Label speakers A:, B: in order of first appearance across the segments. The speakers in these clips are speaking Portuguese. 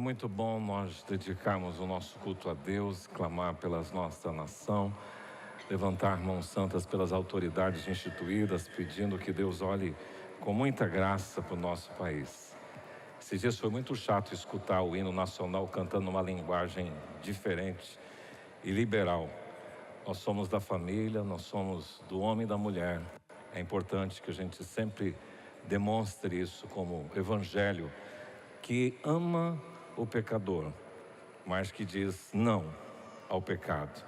A: muito bom nós dedicarmos o nosso culto a Deus, clamar pela nossa nação, levantar mãos santas pelas autoridades instituídas, pedindo que Deus olhe com muita graça para o nosso país. Esses dias foi muito chato escutar o hino nacional cantando uma linguagem diferente e liberal. Nós somos da família, nós somos do homem e da mulher. É importante que a gente sempre demonstre isso como evangelho que ama o pecador, mas que diz não ao pecado.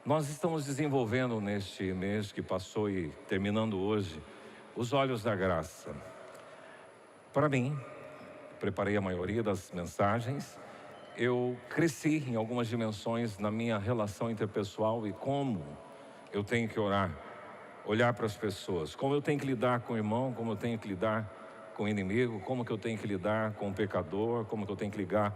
A: Nós estamos desenvolvendo neste mês que passou e terminando hoje, os olhos da graça. Para mim, preparei a maioria das mensagens, eu cresci em algumas dimensões na minha relação interpessoal e como eu tenho que orar, olhar para as pessoas, como eu tenho que lidar com o irmão, como eu tenho que lidar com o inimigo, como que eu tenho que lidar com o pecador, como que eu tenho que lidar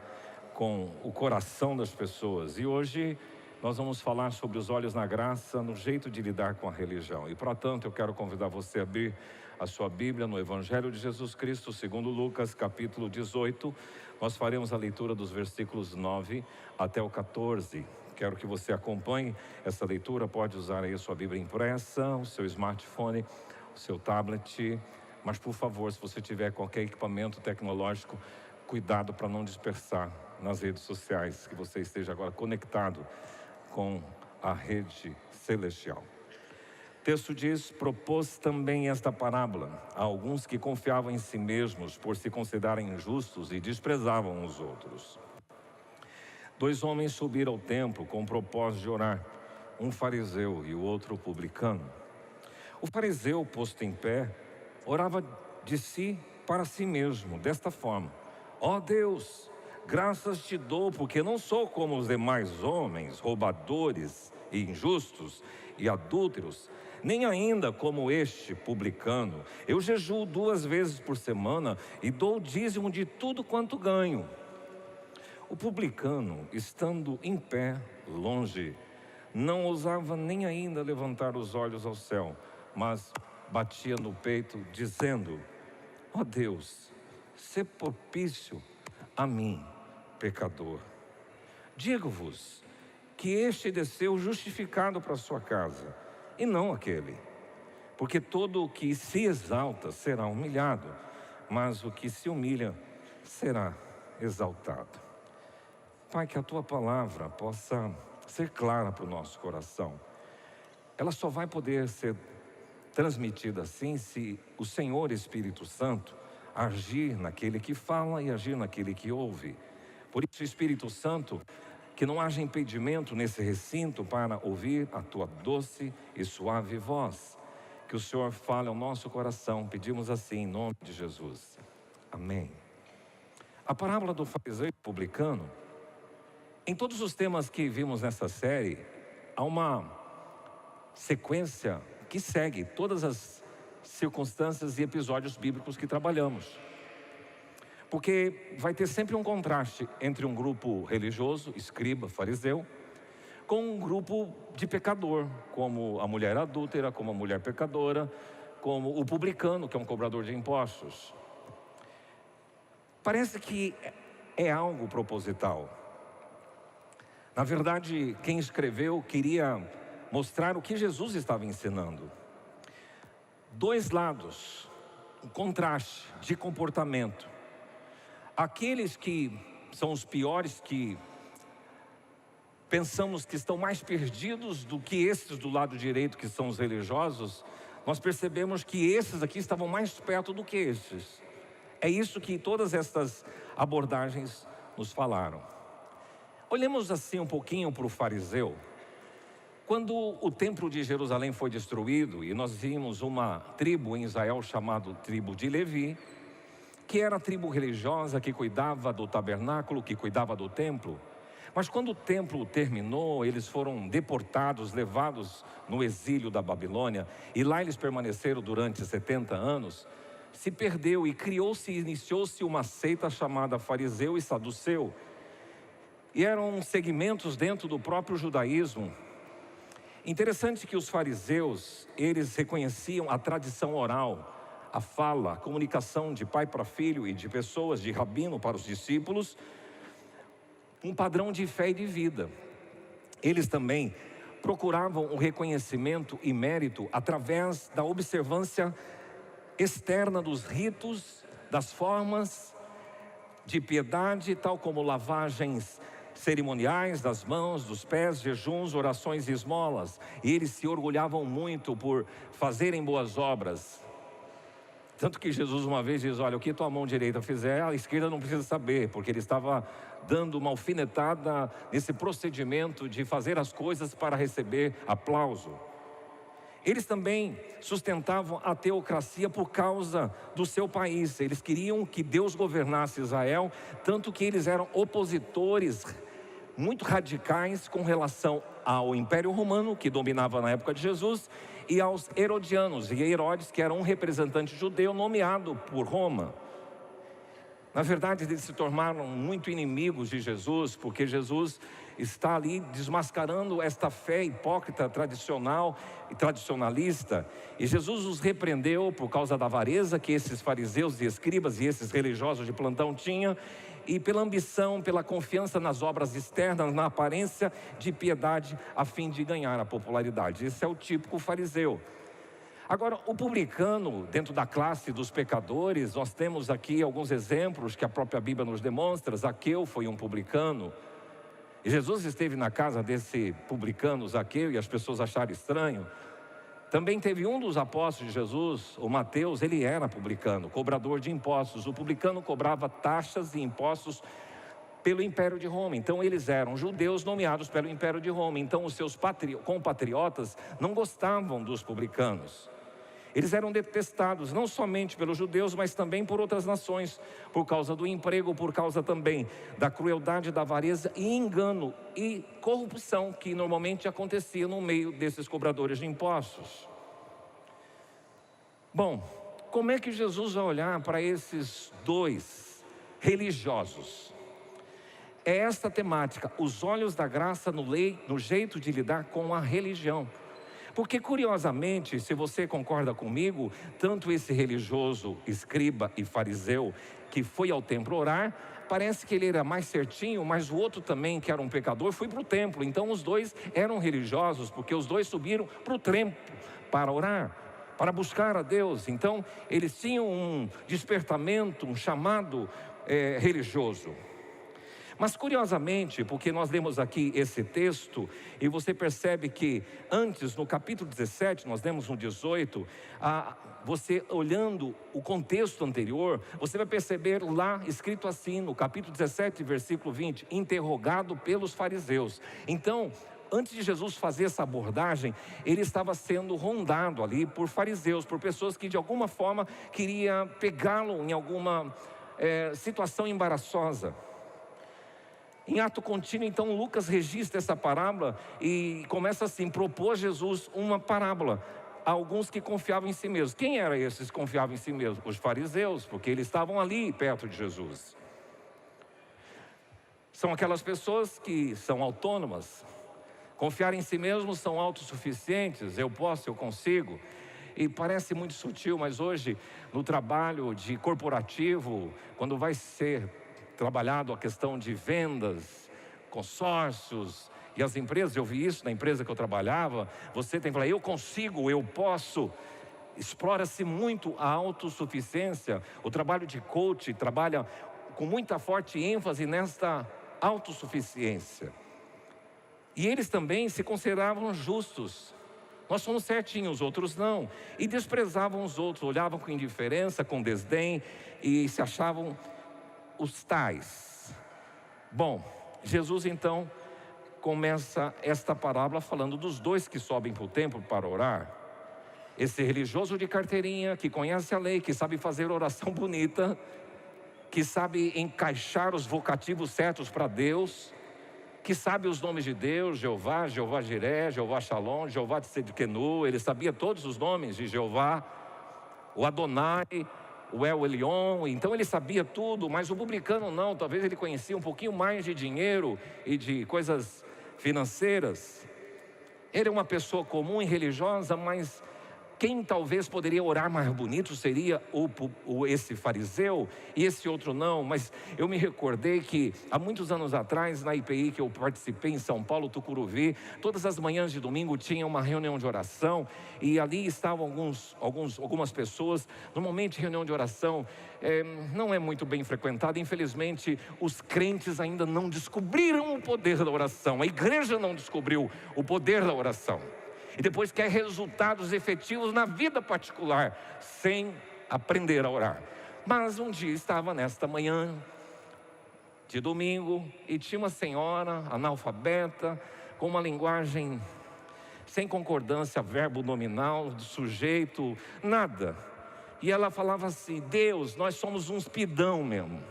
A: com o coração das pessoas. E hoje nós vamos falar sobre os olhos na graça, no jeito de lidar com a religião. E, portanto, eu quero convidar você a abrir a sua Bíblia no Evangelho de Jesus Cristo, segundo Lucas, capítulo 18. Nós faremos a leitura dos versículos 9 até o 14. Quero que você acompanhe essa leitura. Pode usar aí a sua Bíblia impressa, o seu smartphone, o seu tablet. Mas, por favor, se você tiver qualquer equipamento tecnológico, cuidado para não dispersar nas redes sociais, que você esteja agora conectado com a rede celestial. O texto diz: propôs também esta parábola a alguns que confiavam em si mesmos por se considerarem injustos e desprezavam os outros. 2 homens subiram ao templo com o propósito de orar, um fariseu e o outro publicano. O fariseu, posto em pé, orava de si para si mesmo, desta forma: ó Deus, graças te dou, porque não sou como os demais homens, roubadores e injustos e adúlteros, nem ainda como este publicano. Eu jejuo 2 vezes por semana e dou o dízimo de tudo quanto ganho. O publicano, estando em pé, longe, não ousava nem ainda levantar os olhos ao céu, mas batia no peito, dizendo: ó Deus, sê propício a mim, pecador. Digo-vos que este desceu justificado para a sua casa, e não aquele. Porque todo o que se exalta será humilhado, mas o que se humilha será exaltado. Pai, que a Tua palavra possa ser clara para o nosso coração. Ela só vai poder ser transmitida assim se o Senhor Espírito Santo agir naquele que fala e agir naquele que ouve. Por isso, Espírito Santo, que não haja impedimento nesse recinto para ouvir a Tua doce e suave voz. Que o Senhor fale ao nosso coração. Pedimos assim em nome de Jesus. Amém. A parábola do fariseu e publicano, em todos os temas que vimos nessa série, há uma sequência que segue todas as circunstâncias e episódios bíblicos que trabalhamos. Porque vai ter sempre um contraste entre um grupo religioso, escriba, fariseu, com um grupo de pecador, como a mulher adúltera, como a mulher pecadora, como o publicano, que é um cobrador de impostos. Parece que é algo proposital. Na verdade, quem escreveu queria mostrar o que Jesus estava ensinando. 2 lados, um contraste de comportamento. Aqueles que são os piores, que pensamos que estão mais perdidos do que esses do lado direito, que são os religiosos, nós percebemos que esses aqui estavam mais perto do que esses. É isso que todas estas abordagens nos falaram. Olhemos assim um pouquinho para o fariseu. Quando o templo de Jerusalém foi destruído, e nós vimos uma tribo em Israel chamada tribo de Levi, que era a tribo religiosa que cuidava do tabernáculo, que cuidava do templo. Mas quando o templo terminou, eles foram deportados, levados no exílio da Babilônia, e lá eles permaneceram durante 70 anos, se perdeu e iniciou-se uma seita chamada fariseu e saduceu. E eram segmentos dentro do próprio judaísmo. Interessante que os fariseus, eles reconheciam a tradição oral, a fala, a comunicação de pai para filho e de pessoas, de rabino para os discípulos, um padrão de fé e de vida. Eles também procuravam o reconhecimento e mérito através da observância externa dos ritos, das formas de piedade, tal como lavagens cerimoniais das mãos, dos pés, jejuns, orações e esmolas. E eles se orgulhavam muito por fazerem boas obras. Tanto que Jesus uma vez diz: olha, o que tua mão direita fizer, a esquerda não precisa saber, porque ele estava dando uma alfinetada nesse procedimento de fazer as coisas para receber aplauso. Eles também sustentavam a teocracia por causa do seu país. Eles queriam que Deus governasse Israel, tanto que eles eram opositores muito radicais com relação ao Império Romano, que dominava na época de Jesus, e aos herodianos, e Herodes, que era um representante judeu nomeado por Roma. Na verdade, eles se tornaram muito inimigos de Jesus, porque Jesus está ali desmascarando esta fé hipócrita, tradicional e tradicionalista. E Jesus os repreendeu por causa da avareza que esses fariseus e escribas e esses religiosos de plantão tinham, e pela ambição, pela confiança nas obras externas, na aparência de piedade, a fim de ganhar a popularidade. Esse é o típico fariseu. Agora, o publicano, dentro da classe dos pecadores, nós temos aqui alguns exemplos que a própria Bíblia nos demonstra. Zaqueu foi um publicano. E Jesus esteve na casa desse publicano, Zaqueu, e as pessoas acharam estranho. Também teve um dos apóstolos de Jesus, o Mateus, ele era publicano, cobrador de impostos. O publicano cobrava taxas e impostos pelo Império de Roma. Então eles eram judeus nomeados pelo Império de Roma. Então os seus compatriotas não gostavam dos publicanos. Eles eram detestados não somente pelos judeus, mas também por outras nações, por causa do emprego, por causa também da crueldade, da avareza e engano e corrupção que normalmente acontecia no meio desses cobradores de impostos. Bom, como é que Jesus vai olhar para esses dois religiosos? É esta temática, os olhos da graça no jeito de lidar com a religião. Porque curiosamente, se você concorda comigo, tanto esse religioso, escriba e fariseu que foi ao templo orar, parece que ele era mais certinho, mas o outro também, que era um pecador, foi para o templo. Então os dois eram religiosos, porque os dois subiram para o templo para orar, para buscar a Deus. Então eles tinham um despertamento, um chamado religioso. Mas curiosamente, porque nós lemos aqui esse texto, e você percebe que antes, no capítulo 17, nós lemos no 18, você olhando o contexto anterior, você vai perceber lá escrito assim, no capítulo 17, versículo 20, interrogado pelos fariseus. Então, antes de Jesus fazer essa abordagem, ele estava sendo rondado ali por fariseus, por pessoas que de alguma forma queriam pegá-lo em alguma situação embaraçosa. Em ato contínuo, então, Lucas registra essa parábola e começa assim: propôs Jesus uma parábola a alguns que confiavam em si mesmos. Quem eram esses que confiavam em si mesmos? Os fariseus, porque eles estavam ali perto de Jesus. São aquelas pessoas que são autônomas, confiar em si mesmos, são autossuficientes, eu posso, eu consigo. E parece muito sutil, mas hoje, no trabalho de corporativo, quando vai ser trabalhado a questão de vendas, consórcios e as empresas, eu vi isso na empresa que eu trabalhava, você tem que falar, eu consigo, eu posso. Explora-se muito a autossuficiência. O trabalho de coach trabalha com muita forte ênfase nesta autossuficiência. E eles também se consideravam justos. Nós somos certinhos, os outros não. E desprezavam os outros, olhavam com indiferença, com desdém e se achavam os tais. Bom, Jesus então começa esta parábola falando dos dois que sobem para o templo para orar. Esse religioso de carteirinha, que conhece a lei, que sabe fazer oração bonita, que sabe encaixar os vocativos certos para Deus, que sabe os nomes de Deus, Jeová, Jeová Jiré, Jeová Shalom, Jeová Tsidkenu. Ele sabia todos os nomes de Jeová, o Adonai, o El Elyon. Então ele sabia tudo, mas o publicano não. Talvez ele conhecia um pouquinho mais de dinheiro e de coisas financeiras. Ele é uma pessoa comum e religiosa, mas Quem talvez poderia orar mais bonito seria esse fariseu e esse outro não, mas eu me recordei que há muitos anos atrás, na IPI que eu participei em São Paulo, Tucuruvi, todas as manhãs de domingo tinha uma reunião de oração e ali estavam algumas pessoas. Normalmente reunião de oração não é muito bem frequentada, infelizmente os crentes ainda não descobriram o poder da oração, a igreja não descobriu o poder da oração. E depois quer resultados efetivos na vida particular, sem aprender a orar. Mas um dia estava nesta manhã de domingo, e tinha uma senhora analfabeta, com uma linguagem sem concordância, verbo nominal, sujeito, nada. E ela falava assim: Deus, nós somos uns pidão mesmo.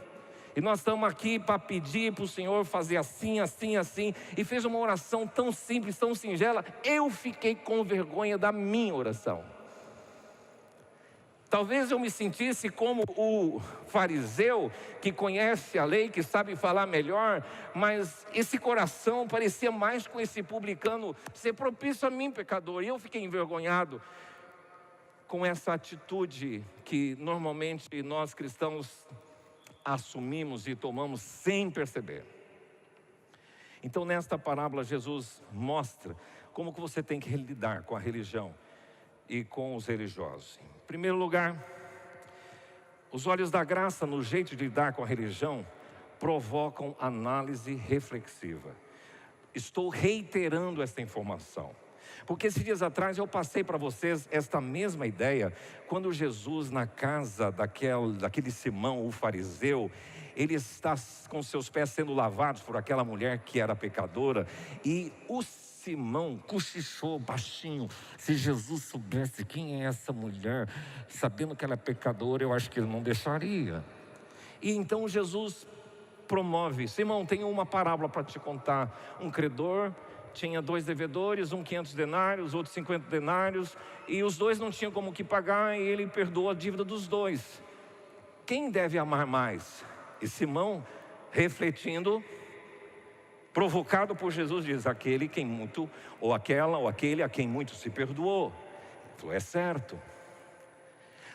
A: E nós estamos aqui para pedir para o Senhor fazer assim, assim, assim. E fez uma oração tão simples, tão singela. Eu fiquei com vergonha da minha oração. Talvez eu me sentisse como o fariseu que conhece a lei, que sabe falar melhor. Mas esse coração parecia mais com esse publicano ser propício a mim, pecador. E eu fiquei envergonhado com essa atitude que normalmente nós cristãos assumimos e tomamos sem perceber. Então nesta parábola Jesus mostra como que você tem que lidar com a religião e com os religiosos. Em primeiro lugar, os olhos da graça no jeito de lidar com a religião provocam análise reflexiva. Estou reiterando esta informação, porque esses dias atrás eu passei para vocês esta mesma ideia, quando Jesus na casa daquele Simão, o fariseu, ele está com seus pés sendo lavados por aquela mulher que era pecadora, e o Simão cochichou baixinho: se Jesus soubesse quem é essa mulher, sabendo que ela é pecadora, eu acho que ele não deixaria. E então Jesus promove: Simão, tenho uma parábola para te contar. Um credor tinha 2 devedores, um 500 denários, outro 50 denários, e os dois não tinham como que pagar, e ele perdoou a dívida dos dois. Quem deve amar mais? E Simão, refletindo, provocado por Jesus, diz: aquele quem muito, ou aquela, ou aquele a quem muito se perdoou. Ele falou: é certo.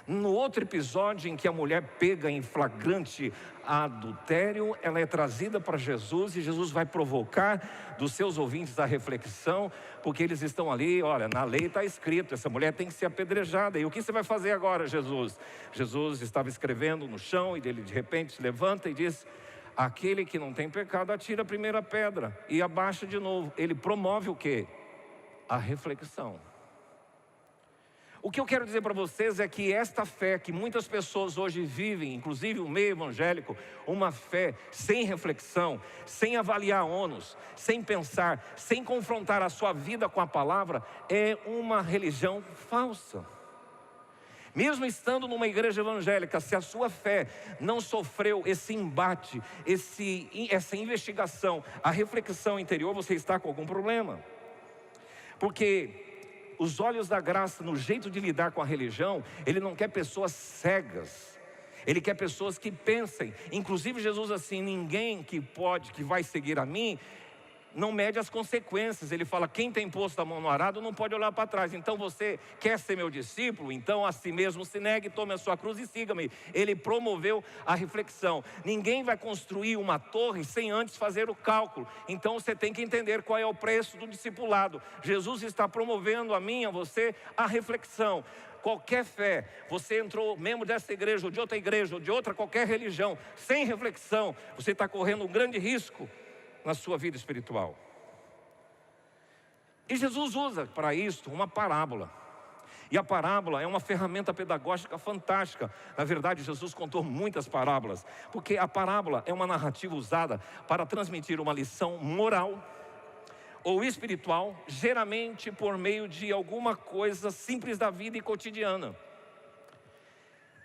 A: No outro episódio em que a mulher pega em flagrante adultério, ela é trazida para Jesus, e Jesus vai provocar dos seus ouvintes a reflexão, porque eles estão ali: olha, na lei está escrito, essa mulher tem que ser apedrejada, e o que você vai fazer agora, Jesus? Jesus estava escrevendo no chão, e ele de repente se levanta e diz: aquele que não tem pecado, atira a primeira pedra, e abaixa de novo. Ele promove o quê? A reflexão. O que eu quero dizer para vocês é que esta fé que muitas pessoas hoje vivem, inclusive o meio evangélico, uma fé sem reflexão, sem avaliar ônus, sem pensar, sem confrontar a sua vida com a palavra, é uma religião falsa. Mesmo estando numa igreja evangélica, se a sua fé não sofreu esse embate, essa investigação, a reflexão interior, você está com algum problema. Porque os olhos da graça no jeito de lidar com a religião, ele não quer pessoas cegas, ele quer pessoas que pensem. Inclusive Jesus assim: ninguém que vai seguir a mim não mede as consequências. Ele fala: quem tem posto a mão no arado não pode olhar para trás. Então você quer ser meu discípulo? Então a si mesmo se negue, tome a sua cruz e siga-me. Ele promoveu a reflexão. Ninguém vai construir uma torre sem antes fazer o cálculo. Então você tem que entender qual é o preço do discipulado. Jesus está promovendo a mim, a você, a reflexão. Qualquer fé, você entrou membro dessa igreja ou de outra igreja ou de outra qualquer religião, sem reflexão, você está correndo um grande risco na sua vida espiritual. E Jesus usa para isso uma parábola. E a parábola é uma ferramenta pedagógica fantástica. Na verdade, Jesus contou muitas parábolas, porque a parábola é uma narrativa usada para transmitir uma lição moral ou espiritual, geralmente por meio de alguma coisa simples da vida e cotidiana.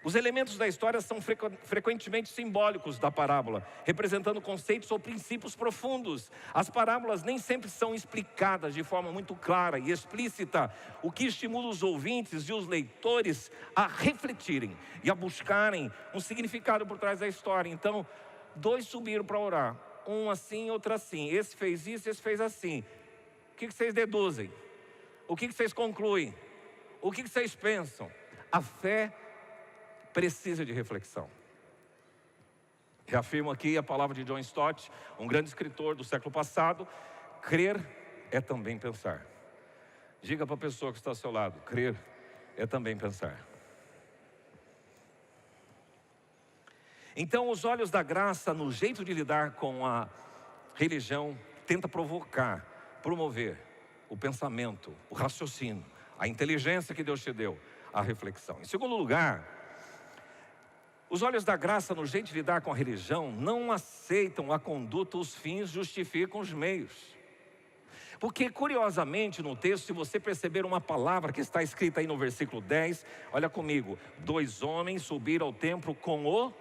A: Os elementos da história são frequentemente simbólicos da parábola, representando conceitos ou princípios profundos. As parábolas nem sempre são explicadas de forma muito clara e explícita, o que estimula os ouvintes e os leitores a refletirem e a buscarem um significado por trás da história. Então, 2 subiram para orar, um assim, outro assim. Esse fez isso, esse fez assim. O que vocês deduzem? O que vocês concluem? O que vocês pensam? A fé precisa de reflexão. Reafirmo aqui a palavra de John Stott, um grande escritor do século passado: crer é também pensar. Diga para a pessoa que está ao seu lado: crer é também pensar. Então, os olhos da graça, no jeito de lidar com a religião, tenta provocar, promover o pensamento, o raciocínio, a inteligência que Deus te deu, a reflexão. Em segundo lugar, os olhos da graça, no jeito de lidar com a religião, não aceitam a conduta, os fins justificam os meios. Porque, curiosamente, no texto, se você perceber uma palavra que está escrita aí no versículo 10, olha comigo: 2 homens subiram ao templo com o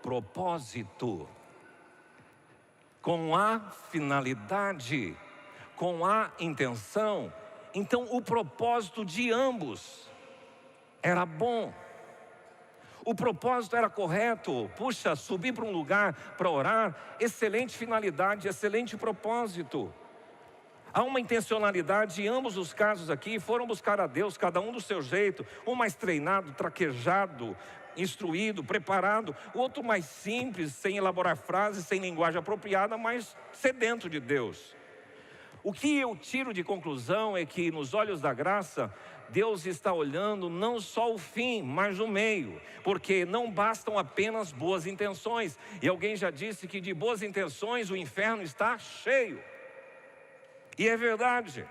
A: propósito, com a finalidade, com a intenção. Então, o propósito de ambos era bom. O propósito era correto. Puxa, subir para um lugar para orar, excelente finalidade, excelente propósito. Há uma intencionalidade em ambos os casos aqui. Foram buscar a Deus, cada um do seu jeito. Um mais treinado, traquejado, instruído, preparado. O outro mais simples, sem elaborar frases, sem linguagem apropriada, mas sedento de Deus. O que eu tiro de conclusão é que, nos olhos da graça, Deus está olhando não só o fim, mas o meio. Porque não bastam apenas boas intenções. E alguém já disse que de boas intenções o inferno está cheio. E é verdade.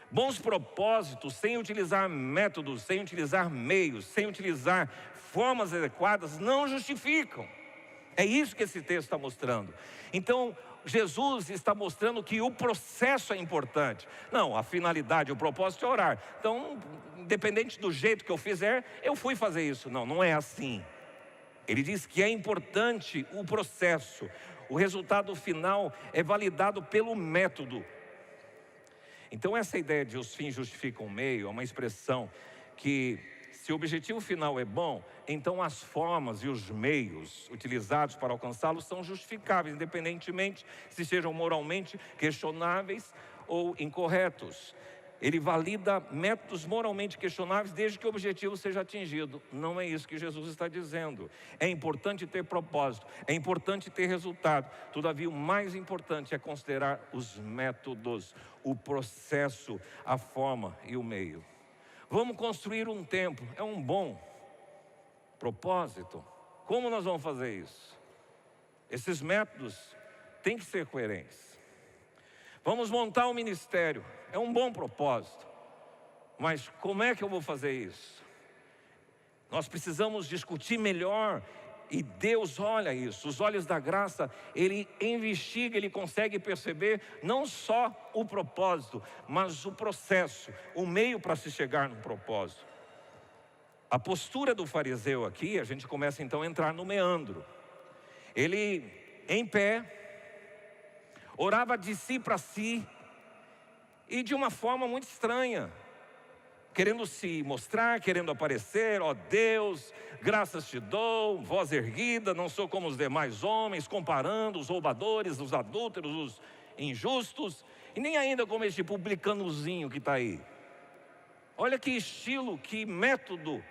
A: Bons propósitos, sem utilizar métodos, sem utilizar meios, sem utilizar formas adequadas, não justificam. É isso que esse texto está mostrando. Então, Jesus está mostrando que o processo é importante. Não, a finalidade, o propósito é orar. Então, independente do jeito que eu fizer, eu fui fazer isso. Não, não é assim. Ele diz que é importante o processo. O resultado final é validado pelo método. Então, essa ideia de os fins justificam o meio é uma expressão que, se o objetivo final é bom, então as formas e os meios utilizados para alcançá-lo são justificáveis, independentemente se sejam moralmente questionáveis ou incorretos. Ele valida métodos moralmente questionáveis desde que o objetivo seja atingido. Não é isso que Jesus está dizendo. É importante ter propósito, é importante ter resultado. Todavia, o mais importante é considerar os métodos, o processo, a forma e o meio. Vamos construir um templo, é um bom propósito. Como nós vamos fazer isso? Esses métodos têm que ser coerentes. Vamos montar um ministério, é um bom propósito. Mas como é que eu vou fazer isso? Nós precisamos discutir melhor. E Deus olha isso, os olhos da graça, Ele investiga, Ele consegue perceber não só o propósito, mas o processo, o meio para se chegar no propósito. A postura do fariseu aqui, a gente começa então a entrar no meandro. Ele, em pé, orava de si para si, e de uma forma muito estranha, querendo se mostrar, querendo aparecer. Ó Deus, graças te dou, voz erguida, não sou como os demais homens, comparando os roubadores, os adúlteros, os injustos, e nem ainda como este publicanozinho que está aí. Olha que estilo, que método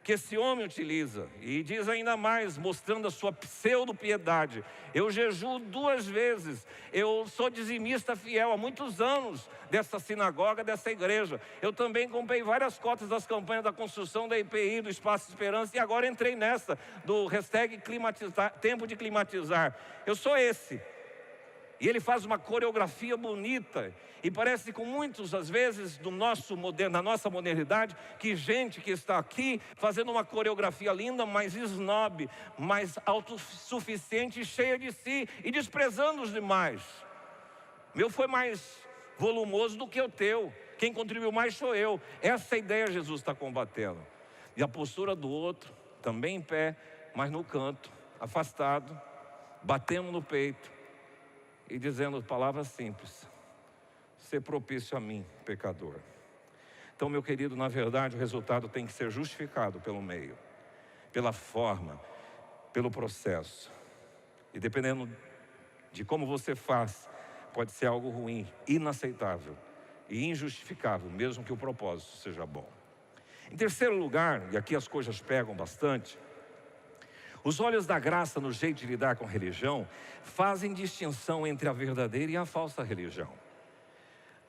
A: que esse homem utiliza. E diz ainda mais, mostrando a sua pseudo-piedade: eu jejuo 2 vezes, eu sou dizimista fiel há muitos anos dessa sinagoga, dessa igreja. Eu também comprei várias cotas das campanhas da construção da EPI, do Espaço Esperança, e agora entrei nessa, do hashtag climatizar, tempo de climatizar. Eu sou esse. E ele faz uma coreografia bonita. E parece com muitos, às vezes, na nossa modernidade, que gente que está aqui fazendo uma coreografia linda, mas snob, mais autossuficiente, cheia de si e desprezando os demais. Meu foi mais volumoso do que o teu. Quem contribuiu mais sou eu. Essa ideia Jesus está combatendo. E a postura do outro, também em pé, mas no canto, afastado, batendo no peito e dizendo palavras simples: ser propício a mim, pecador. Então, meu querido, na verdade, o resultado tem que ser justificado pelo meio, pela forma, pelo processo. E dependendo de como você faz, pode ser algo ruim, inaceitável, e injustificável, mesmo que o propósito seja bom. Em terceiro lugar, e aqui as coisas pegam bastante, os olhos da graça no jeito de lidar com a religião fazem distinção entre a verdadeira e a falsa religião.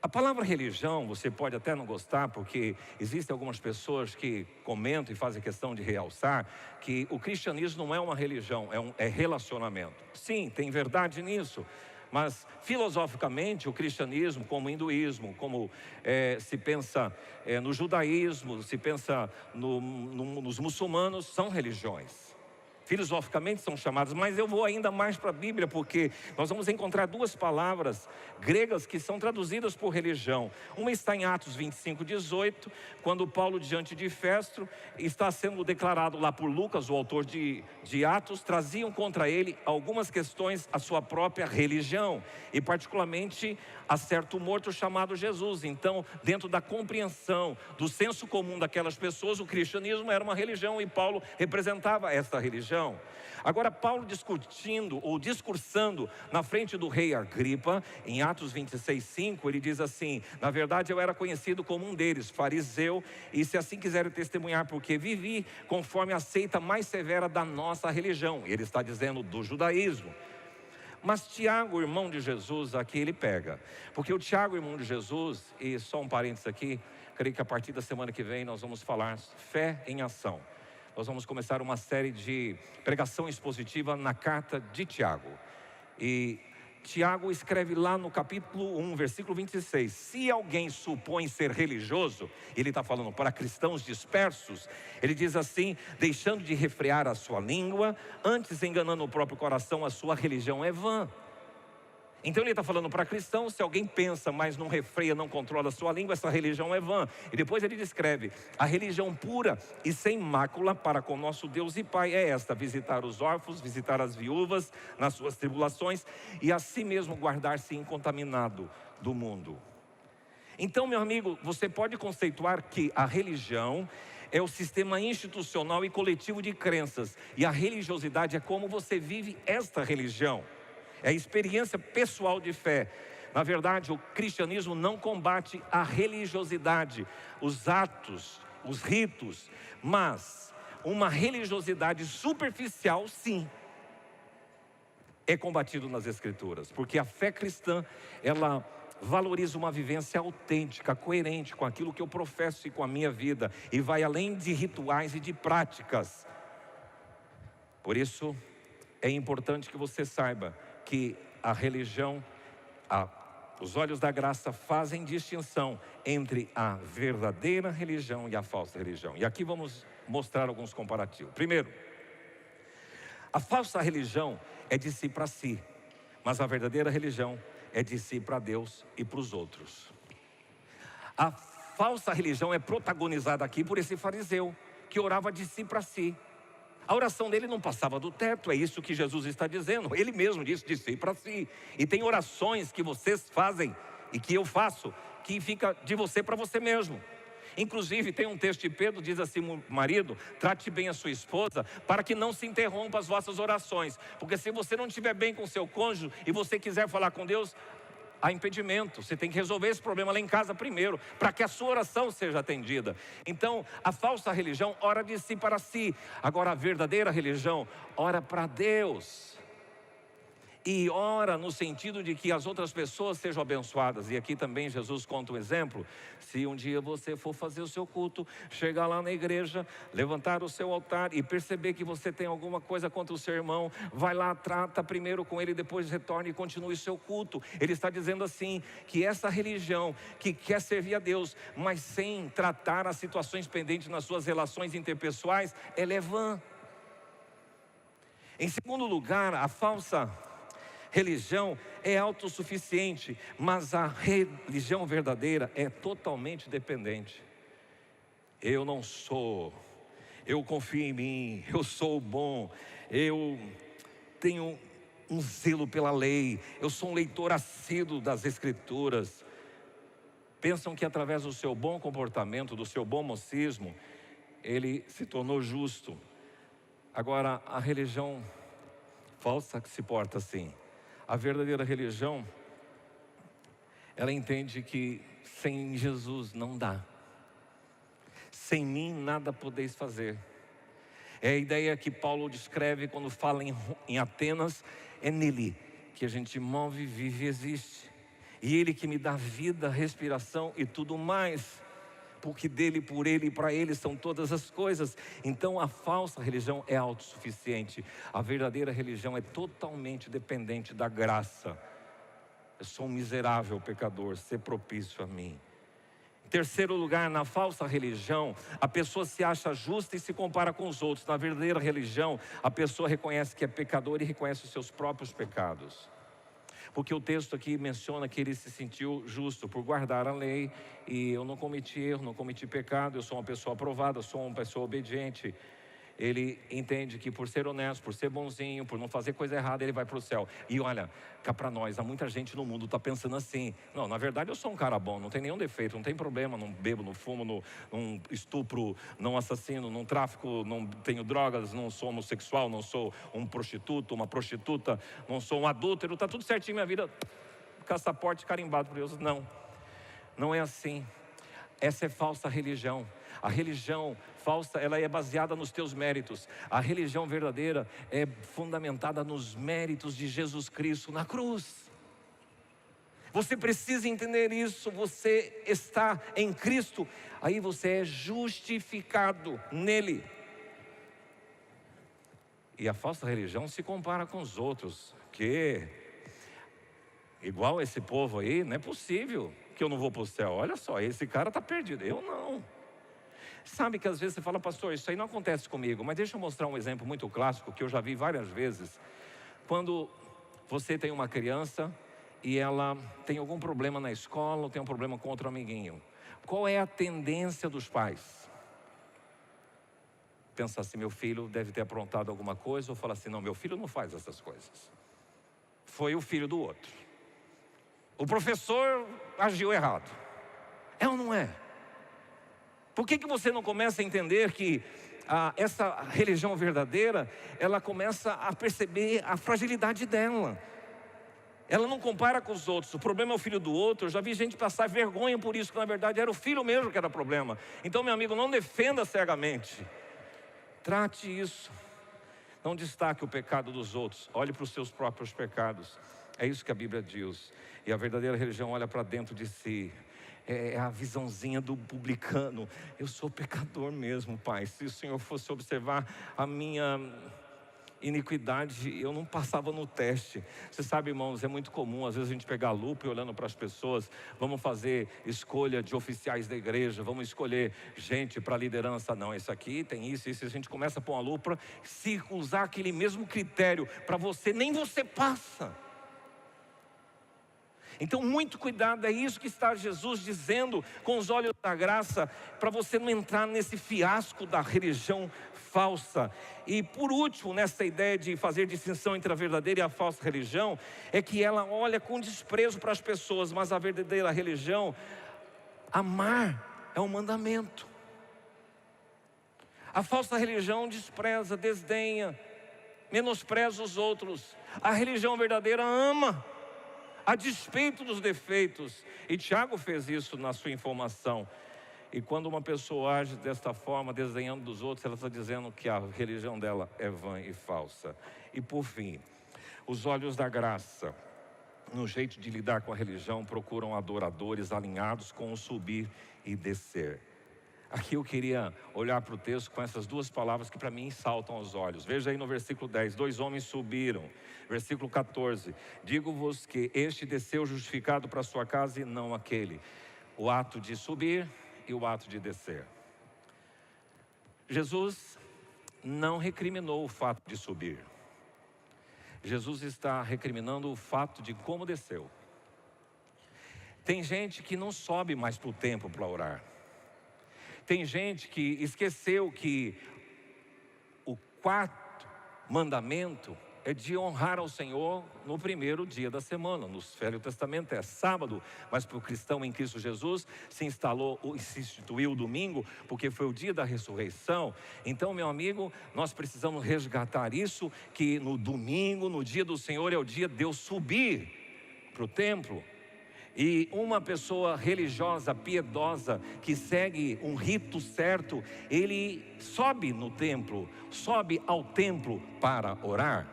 A: A palavra religião, você pode até não gostar, porque existem algumas pessoas que comentam e fazem questão de realçar que o cristianismo não é uma religião, é relacionamento. Sim, tem verdade nisso, mas filosoficamente o cristianismo, como o hinduísmo, como se pensa no judaísmo, se pensa nos muçulmanos, são religiões. Filosoficamente são chamadas, mas eu vou ainda mais para a Bíblia, porque nós vamos encontrar duas palavras gregas que são traduzidas por religião. Uma está em Atos 25:18, quando Paulo, diante de Festo, está sendo declarado lá por Lucas, o autor de Atos, traziam contra ele algumas questões à sua própria religião, e particularmente a certo morto chamado Jesus. Então, dentro da compreensão do senso comum daquelas pessoas, o cristianismo era uma religião e Paulo representava esta religião. Agora, Paulo discutindo ou discursando na frente do rei Agripa, em Atos 26:5, ele diz assim: na verdade eu era conhecido como um deles, fariseu, e se assim quiserem testemunhar, porque vivi conforme a seita mais severa da nossa religião. Ele está dizendo do judaísmo. Mas Tiago, irmão de Jesus, aqui ele pega, porque o Tiago, irmão de Jesus, e só um parênteses aqui, creio que a partir da semana que vem nós vamos falar fé em ação. Nós vamos começar uma série de pregação expositiva na carta de Tiago. E Tiago escreve lá no capítulo 1, versículo 26. Se alguém supõe ser religioso, ele está falando para cristãos dispersos, ele diz assim: deixando de refrear a sua língua, antes enganando o próprio coração, a sua religião é vã. Então ele está falando para cristãos: se alguém pensa, mas não refreia, não controla a sua língua, essa religião é vã. E depois ele descreve: a religião pura e sem mácula para com nosso Deus e Pai é esta: visitar os órfãos, visitar as viúvas nas suas tribulações, e a si mesmo guardar-se incontaminado do mundo. Então, meu amigo, você pode conceituar que a religião é o sistema institucional e coletivo de crenças, e a religiosidade é como você vive esta religião. É a experiência pessoal de fé. Na verdade, o cristianismo não combate a religiosidade, os atos, os ritos, mas uma religiosidade superficial, sim, é combatido nas Escrituras, porque a fé cristã, ela valoriza uma vivência autêntica, coerente com aquilo que eu professo e com a minha vida, e vai além de rituais e de práticas. Por isso, é importante que você saiba que a religião, os olhos da graça fazem distinção entre a verdadeira religião e a falsa religião. E aqui vamos mostrar alguns comparativos. Primeiro, a falsa religião é de si para si, mas a verdadeira religião é de si para Deus e para os outros. A falsa religião é protagonizada aqui por esse fariseu que orava de si para si. A oração dele não passava do teto, é isso que Jesus está dizendo. Ele mesmo disse de si para si. E tem orações que vocês fazem e que eu faço, que fica de você para você mesmo. Inclusive tem um texto de Pedro, diz assim: marido, trate bem a sua esposa, para que não se interrompa as vossas orações. Porque se você não estiver bem com seu cônjuge e você quiser falar com Deus, há impedimento. Você tem que resolver esse problema lá em casa primeiro, para que a sua oração seja atendida. Então, a falsa religião ora de si para si. Agora, a verdadeira religião ora para Deus. E ora no sentido de que as outras pessoas sejam abençoadas. E aqui também Jesus conta um exemplo. Se um dia você for fazer o seu culto, chegar lá na igreja, levantar o seu altar e perceber que você tem alguma coisa contra o seu irmão, vai lá, trata primeiro com ele, depois retorne e continue o seu culto. Ele está dizendo assim, que essa religião que quer servir a Deus, mas sem tratar as situações pendentes nas suas relações interpessoais, ela é vã. Em segundo lugar, a falsa religião é autossuficiente, mas a religião verdadeira é totalmente dependente. Eu não sou, eu confio em mim, eu sou bom, eu tenho um zelo pela lei, eu sou um leitor assíduo das Escrituras. Pensam que através do seu bom comportamento, do seu bom mocismo, ele se tornou justo. Agora, a religião falsa que se porta assim. A verdadeira religião, ela entende que sem Jesus não dá. Sem mim nada podeis fazer. É a ideia que Paulo descreve quando fala em Atenas. É nele que a gente move, vive e existe. E Ele que me dá vida, respiração e tudo mais. Porque dele, por ele e para ele são todas as coisas. Então a falsa religião é autossuficiente. A verdadeira religião é totalmente dependente da graça. Eu sou um miserável pecador, ser propício a mim. Em terceiro lugar, na falsa religião, a pessoa se acha justa e se compara com os outros. Na verdadeira religião, a pessoa reconhece que é pecador e reconhece os seus próprios pecados. Porque o texto aqui menciona que ele se sentiu justo por guardar a lei. E eu não cometi erro, não cometi pecado, eu sou uma pessoa aprovada, eu sou uma pessoa obediente. Ele entende que por ser honesto, por ser bonzinho, por não fazer coisa errada, ele vai para o céu. E olha, cá para nós, há muita gente no mundo está pensando assim: não, na verdade eu sou um cara bom, não tem nenhum defeito, não tem problema, não bebo, não fumo, não estupro, não assassino, não tráfico, não tenho drogas, não sou homossexual, não sou um prostituto, uma prostituta, não sou um adúltero, está tudo certinho minha vida, passaporte carimbado por Deus. Não, não é assim. Essa é falsa religião. A religião falsa, ela é baseada nos teus méritos. A religião verdadeira é fundamentada nos méritos de Jesus Cristo na cruz. Você precisa entender isso. Você está em Cristo, aí você é justificado nele. E a falsa religião se compara com os outros, que igual esse povo aí, não é possível que eu não vou para o céu. Olha só, esse cara está perdido, eu não. Sabe que às vezes você fala: pastor, isso aí não acontece comigo. Mas deixa eu mostrar um exemplo muito clássico que eu já vi várias vezes. Quando você tem uma criança e ela tem algum problema na escola, ou tem um problema com outro amiguinho, qual é a tendência dos pais? Pensar assim: meu filho deve ter aprontado alguma coisa, ou falar assim: não, meu filho não faz essas coisas, foi o filho do outro, o professor agiu errado. É ou não é? Por que você não começa a entender que essa religião verdadeira, ela começa a perceber a fragilidade dela? Ela não compara com os outros. O problema é o filho do outro. Eu já vi gente passar vergonha por isso, que na verdade era o filho mesmo que era problema. Então, meu amigo, não defenda cegamente. Trate isso. Não destaque o pecado dos outros. Olhe para os seus próprios pecados. É isso que a Bíblia diz. E a verdadeira religião olha para dentro de si. É a visãozinha do publicano: eu sou pecador mesmo, Pai. Se o Senhor fosse observar a minha iniquidade, eu não passava no teste. Você sabe, irmãos, é muito comum às vezes a gente pegar a lupa e olhando para as pessoas. Vamos fazer escolha de oficiais da igreja, vamos escolher gente para liderança. Não, esse aqui tem isso. A gente começa a pôr uma lupa. Se usar aquele mesmo critério para você, nem você passa. Então muito cuidado, é isso que está Jesus dizendo com os olhos da graça, para você não entrar nesse fiasco da religião falsa. E por último, nessa ideia de fazer distinção entre a verdadeira e a falsa religião, é que ela olha com desprezo para as pessoas, mas a verdadeira religião, amar é um mandamento. A falsa religião despreza, desdenha, menospreza os outros. A religião verdadeira ama, a despeito dos defeitos. E Tiago fez isso na sua informação. E quando uma pessoa age desta forma, desdenhando dos outros, ela está dizendo que a religião dela é vã e falsa. E por fim, os olhos da graça, no jeito de lidar com a religião, procuram adoradores alinhados com o subir e descer. Aqui eu queria olhar para o texto com essas duas palavras que para mim saltam aos olhos. Veja aí no versículo 10, 2 homens subiram. Versículo 14, digo-vos que este desceu justificado para a sua casa e não aquele. O ato de subir e o ato de descer. Jesus não recriminou o fato de subir. Jesus está recriminando o fato de como desceu. Tem gente que não sobe mais para o templo para orar. Tem gente que esqueceu que o quarto mandamento é de honrar ao Senhor no primeiro dia da semana. No Velho Testamento é sábado, mas para o cristão em Cristo Jesus se instituiu o domingo, porque foi o dia da ressurreição. Então, meu amigo, nós precisamos resgatar isso, que no domingo, no dia do Senhor, é o dia de Deus subir para o templo. E uma pessoa religiosa, piedosa, que segue um rito certo, ele sobe no templo, sobe ao templo para orar.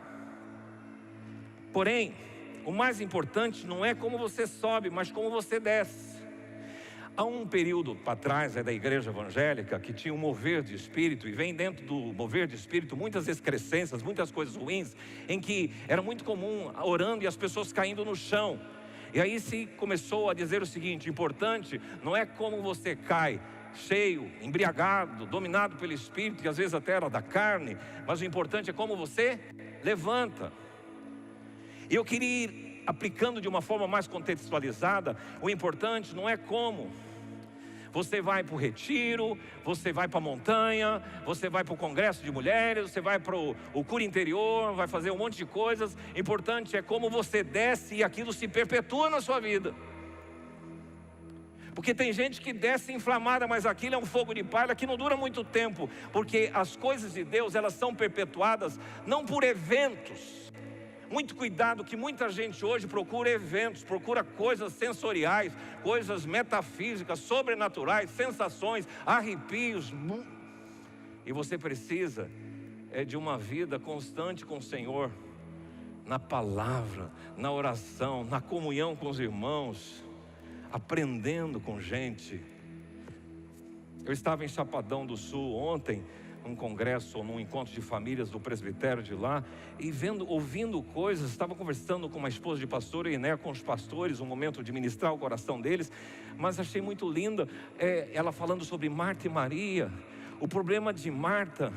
A: Porém, o mais importante não é como você sobe, mas como você desce. Há um período para trás da igreja evangélica que tinha um mover de espírito, e vem dentro do mover de espírito muitas excrescências, muitas coisas ruins, em que era muito comum orando e as pessoas caindo no chão. E aí se começou a dizer o seguinte: importante não é como você cai, cheio, embriagado, dominado pelo espírito, que às vezes até era da carne, mas o importante é como você levanta. E eu queria ir aplicando de uma forma mais contextualizada. O importante não é como você vai para o retiro, você vai para a montanha, você vai para o congresso de mulheres, você vai para o cura interior, vai fazer um monte de coisas. O importante é como você desce e aquilo se perpetua na sua vida. Porque tem gente que desce inflamada, mas aquilo é um fogo de palha que não dura muito tempo. Porque as coisas de Deus, elas são perpetuadas não por eventos. Muito cuidado que muita gente hoje procura eventos, procura coisas sensoriais, coisas metafísicas, sobrenaturais, sensações, arrepios. E você precisa de uma vida constante com o Senhor, na palavra, na oração, na comunhão com os irmãos, aprendendo com gente. Eu estava em Chapadão do Sul ontem, num congresso ou num encontro de famílias do presbitério de lá, e ouvindo coisas. Estava conversando com uma esposa de pastor e com os pastores, um momento de ministrar o coração deles, mas achei muito linda ela falando sobre Marta e Maria. O problema de Marta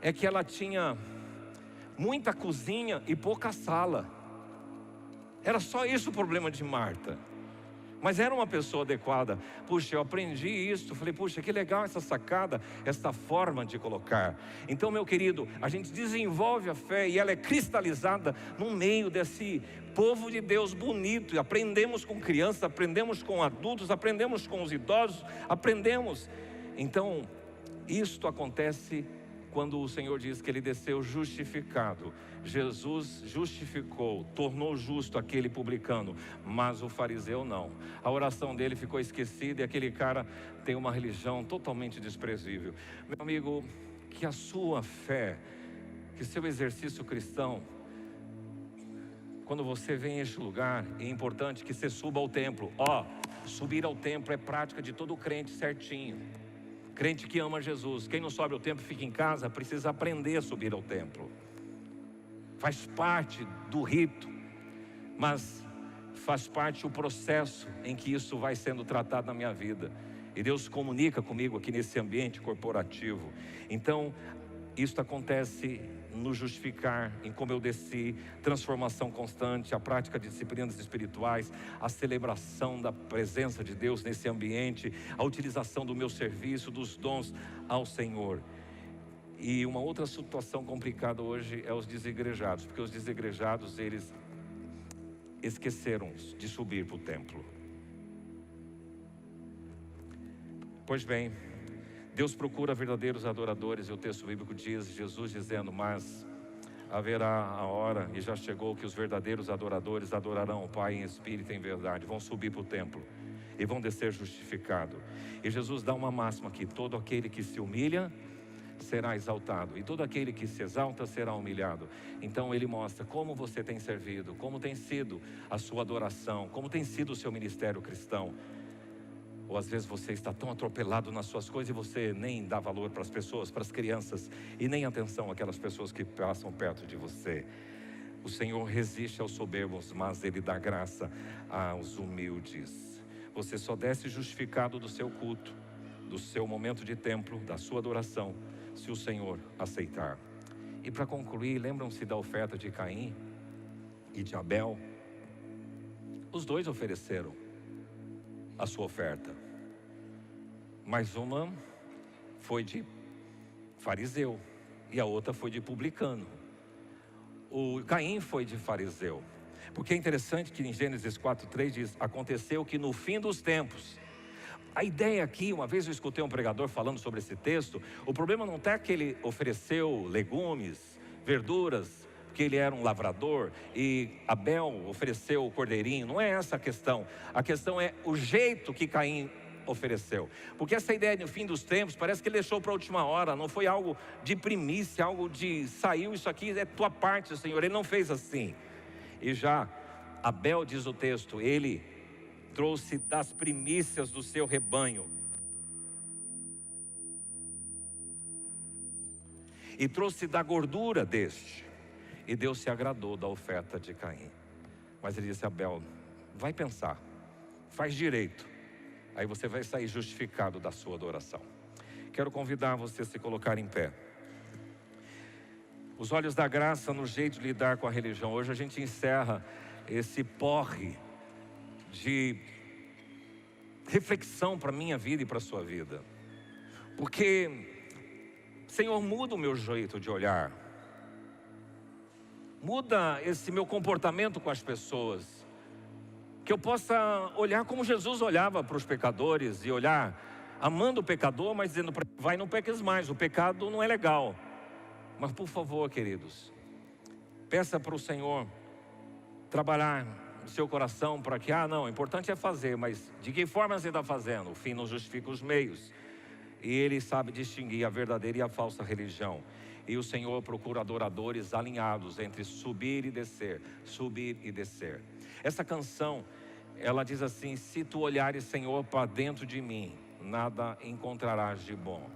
A: é que ela tinha muita cozinha e pouca sala. Era só isso o problema de Marta. Mas era uma pessoa adequada. Puxa, eu aprendi isso. Falei, puxa, que legal essa sacada, essa forma de colocar. Então, meu querido, a gente desenvolve a fé e ela é cristalizada no meio desse povo de Deus bonito. Aprendemos com crianças, aprendemos com adultos, aprendemos com os idosos, aprendemos. Então, isto acontece quando o Senhor diz que Ele desceu justificado. Jesus justificou, tornou justo aquele publicano, mas o fariseu não. A oração dele ficou esquecida e aquele cara tem uma religião totalmente desprezível. Meu amigo, que a sua fé, que seu exercício cristão, quando você vem a este lugar, é importante que você suba ao templo. Subir ao templo é prática de todo crente certinho. Crente que ama Jesus. Quem não sobe ao templo fica em casa, precisa aprender a subir ao templo. Faz parte do rito, mas faz parte o processo em que isso vai sendo tratado na minha vida. E Deus comunica comigo aqui nesse ambiente corporativo. Então, isso acontece no justificar, em como eu desci, transformação constante, a prática de disciplinas espirituais, a celebração da presença de Deus nesse ambiente, a utilização do meu serviço, dos dons ao Senhor. E uma outra situação complicada hoje é os desigrejados, porque os desigrejados, eles esqueceram de subir para o templo. Pois bem, Deus procura verdadeiros adoradores, e o texto bíblico diz, Jesus dizendo, mas haverá a hora, e já chegou, que os verdadeiros adoradores adorarão o Pai em espírito e em verdade, vão subir para o templo e vão descer justificado. E Jesus dá uma máxima aqui: todo aquele que se humilha será exaltado, e todo aquele que se exalta será humilhado. Então ele mostra como você tem servido, como tem sido a sua adoração, como tem sido o seu ministério cristão. Ou às vezes você está tão atropelado nas suas coisas e você nem dá valor para as pessoas, para as crianças, e nem atenção àquelas pessoas que passam perto de você. O Senhor resiste aos soberbos, mas Ele dá graça aos humildes. Você só desce justificado do seu culto, do seu momento de templo, da sua adoração, se o Senhor aceitar. E para concluir, lembram-se da oferta de Caim e de Abel? Os dois ofereceram a sua oferta, mas uma foi de fariseu e a outra foi de publicano. O Caim foi de fariseu, porque é interessante que em Gênesis 4:3 diz: aconteceu que no fim dos tempos. A ideia aqui, uma vez eu escutei um pregador falando sobre esse texto, o problema não é que ele ofereceu legumes, verduras, porque ele era um lavrador e Abel ofereceu o cordeirinho. Não é essa a questão. A questão é o jeito que Caim ofereceu. Porque essa ideia de fim dos tempos parece que ele deixou para a última hora. Não foi algo de primícia, algo de saiu isso aqui, é tua parte, Senhor. Ele não fez assim. E já Abel, diz o texto, ele trouxe das primícias do seu rebanho. E trouxe da gordura deste. E Deus se agradou da oferta de Caim. Mas ele disse: Abel, vai pensar, faz direito, aí você vai sair justificado da sua adoração. Quero convidar você a se colocar em pé. Os olhos da graça no jeito de lidar com a religião. Hoje a gente encerra esse porre de reflexão para a minha vida e para a sua vida. Porque, Senhor, muda o meu jeito de olhar. Muda esse meu comportamento com as pessoas. Que eu possa olhar como Jesus olhava para os pecadores. E olhar amando o pecador, mas dizendo para ele: vai, não peques mais, o pecado não é legal. Mas por favor, queridos, peça para o Senhor trabalhar no seu coração para que, não, o importante é fazer, mas de que forma você está fazendo? O fim não justifica os meios. E Ele sabe distinguir a verdadeira e a falsa religião. E o Senhor procura adoradores alinhados entre subir e descer, subir e descer. Essa canção, ela diz assim: se tu olhares, Senhor, para dentro de mim, nada encontrarás de bom.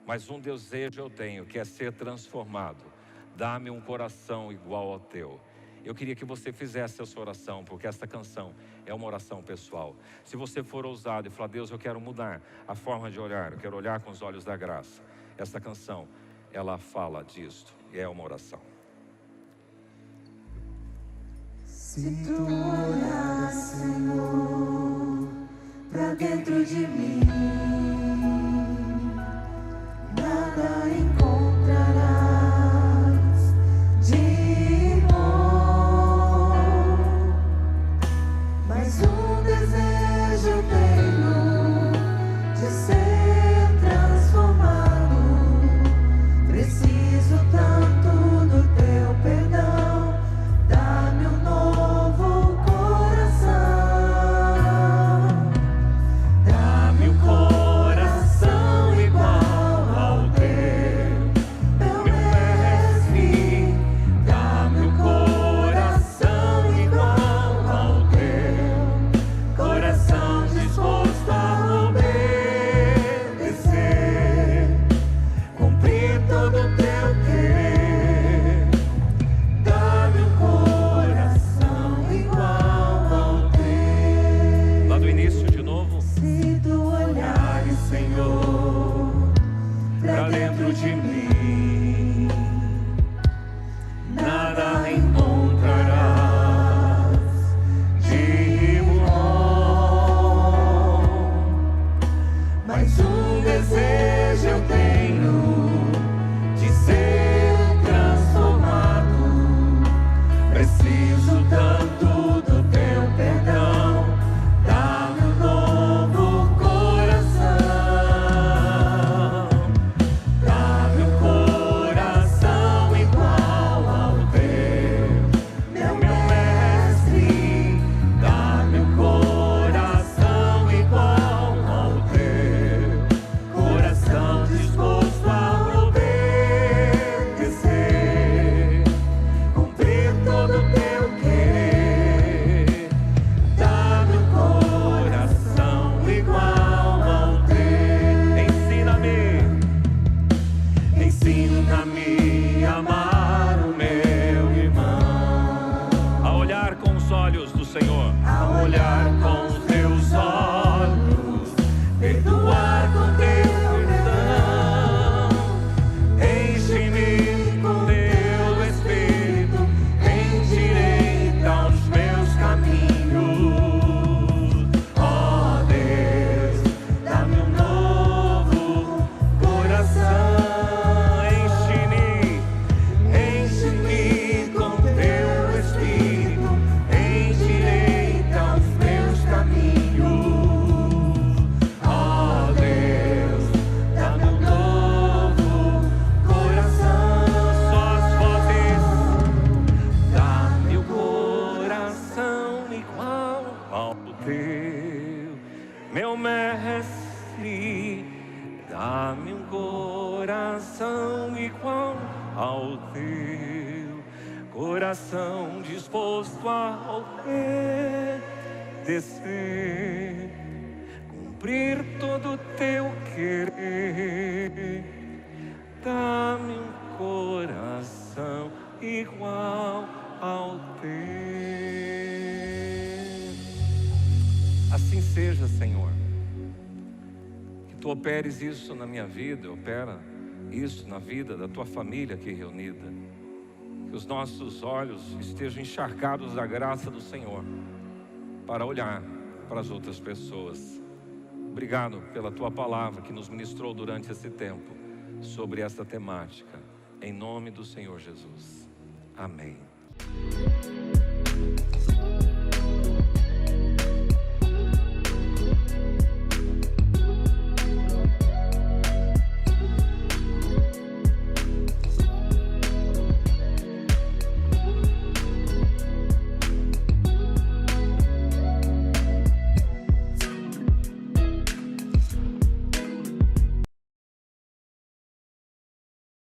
A: Mas um desejo eu tenho, que é ser transformado. Dá-me um coração igual ao teu. Eu queria que você fizesse essa oração, porque essa canção é uma oração pessoal. Se você for ousado e falar: Deus, eu quero mudar a forma de olhar, eu quero olhar com os olhos da graça. Essa canção, ela fala disto, e é uma oração.
B: Se tu olhar, Senhor, pra dentro de mim, nada encontrarás de bom, mas um desejo eu tenho de ser transformado. Preciso tanto do teu perdão, dá-me um novo coração, dá-me um coração igual ao teu, meu mestre, dá-me um coração igual ao teu, coração disposto a obedecer, cumprir todo o teu querer, dá-me um coração igual ao teu.
A: Lá do início de novo.
B: Se tu olhares, Senhor, pra dentro de mim, nada encontrarás de bom, mas um desejo eu tenho de ser transformado. Preciso tanto do teu perdão, dá-me um novo coração, dá-me um coração igual ao teu, meu mestre, dá-me um coração igual ao teu, coração disposto a obedecer, cumprir todo o teu querer, dá-me um coração igual ao teu. Ensina-me a amar o meu irmão,
A: A olhar com os olhos do Senhor.
B: a olhar com os teus olhos, perdoar com teu perdão, enche-me com teu Espírito, endireita os meus caminhos. Ó Deus, dá-me um novo coração, enche-me
A: coração igual ao teu, coração disposto a obedecer, cumprir todo o teu querer. Dá-me um coração igual ao teu. Assim seja, Senhor. Que Tu operes isso na minha vida, opera isso na vida da Tua família aqui reunida. Que os nossos olhos estejam encharcados da graça do Senhor para olhar para as outras pessoas. Obrigado pela Tua palavra que nos ministrou durante esse tempo sobre esta temática. Em nome do Senhor Jesus. Amém.